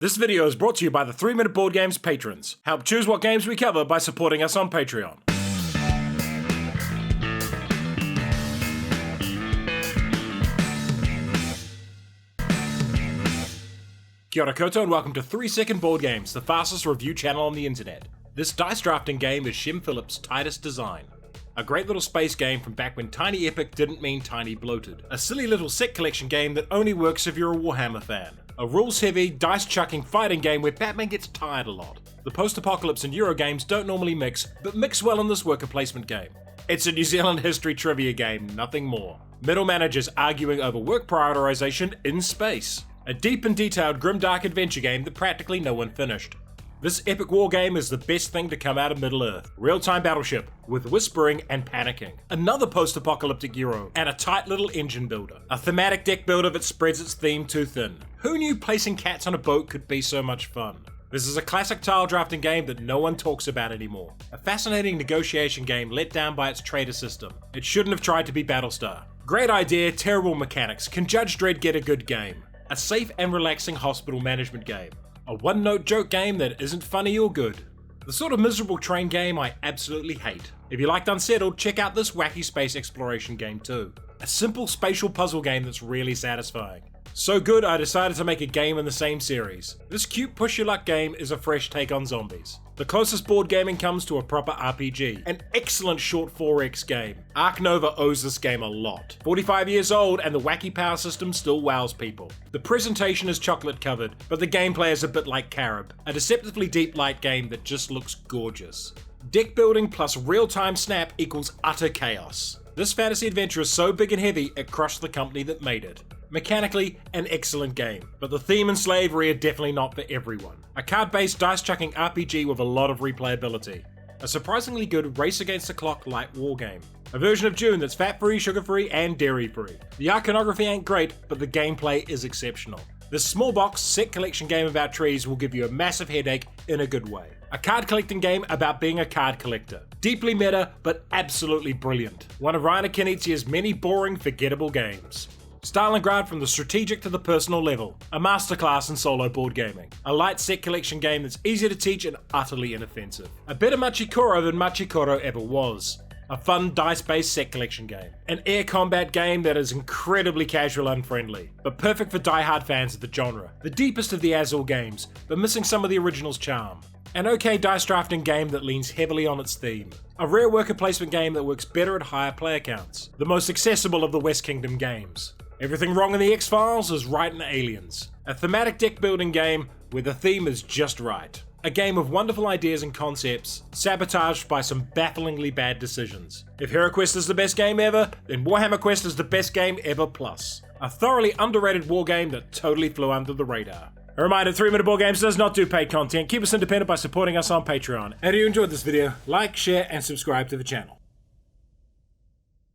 This video is brought to you by the 3 Minute Board Games patrons. Help choose what games we cover by supporting us on Patreon. Kia ora koutou and welcome to 3 Second Board Games, the fastest review channel on the internet. This dice drafting game is Shem Phillips' tightest design. A great little space game from back when Tiny Epic didn't mean tiny bloated. A silly little set collection game that only works if you're a Warhammer fan. A rules-heavy, dice-chucking fighting game where Batman gets tired a lot. The post-apocalypse and Euro games don't normally mix, but mix well in this worker placement game. It's a New Zealand history trivia game, nothing more. Middle managers arguing over work prioritization in space. A deep and detailed grimdark adventure game that practically no one finished. This epic war game is the best thing to come out of Middle-earth. Real-time battleship, with whispering and panicking. Another post-apocalyptic Euro, and a tight little engine builder. A thematic deck builder that spreads its theme too thin. Who knew placing cats on a boat could be so much fun? This is a classic tile drafting game that no one talks about anymore. A fascinating negotiation game let down by its trader system. It shouldn't have tried to be Battlestar. Great idea, terrible mechanics. Can Judge Dredd get a good game? A safe and relaxing hospital management game. A one-note joke game that isn't funny or good. The sort of miserable train game I absolutely hate. If you liked Unsettled, check out this wacky space exploration game too. A simple spatial puzzle game that's really satisfying. So good I decided to make a game in the same series. This cute push-your-luck game is a fresh take on zombies. The closest board gaming comes to a proper RPG. An excellent short 4X game. Arc Nova owes this game a lot. 45 years old and the wacky power system still wows people. The presentation is chocolate covered, but the gameplay is a bit like Carib. A deceptively deep light game that just looks gorgeous. Deck building plus real-time snap equals utter chaos. This fantasy adventure is so big and heavy it crushed the company that made it. Mechanically, an excellent game, but the theme and slavery are definitely not for everyone. A card-based dice-chucking RPG with a lot of replayability. A surprisingly good race-against-the-clock light war game. A version of Dune that's fat-free, sugar-free, and dairy-free. The iconography ain't great, but the gameplay is exceptional. This small box set collection game about trees will give you a massive headache in a good way. A card collecting game about being a card collector. Deeply meta, but absolutely brilliant. One of Ryan Kenichia's many boring, forgettable games. Stalingrad from the strategic to the personal level. A masterclass in solo board gaming. A light set collection game that's easy to teach and utterly inoffensive. A better Machikoro than Machikoro ever was. A fun dice-based set collection game. An air combat game that is incredibly casual and friendly, but perfect for die-hard fans of the genre. The deepest of the Azul games, but missing some of the original's charm. An okay dice drafting game that leans heavily on its theme. A rare worker placement game that works better at higher player counts. The most accessible of the West Kingdom games. Everything wrong in the X-Files is right in Aliens. A thematic deck building game where the theme is just right. A game of wonderful ideas and concepts, sabotaged by some bafflingly bad decisions. If HeroQuest is the best game ever, then Warhammer Quest is the best game ever plus. A thoroughly underrated war game that totally flew under the radar. A reminder, 3 Minute Board Games does not do paid content. Keep us independent by supporting us on Patreon. And if you enjoyed this video, like, share, and subscribe to the channel.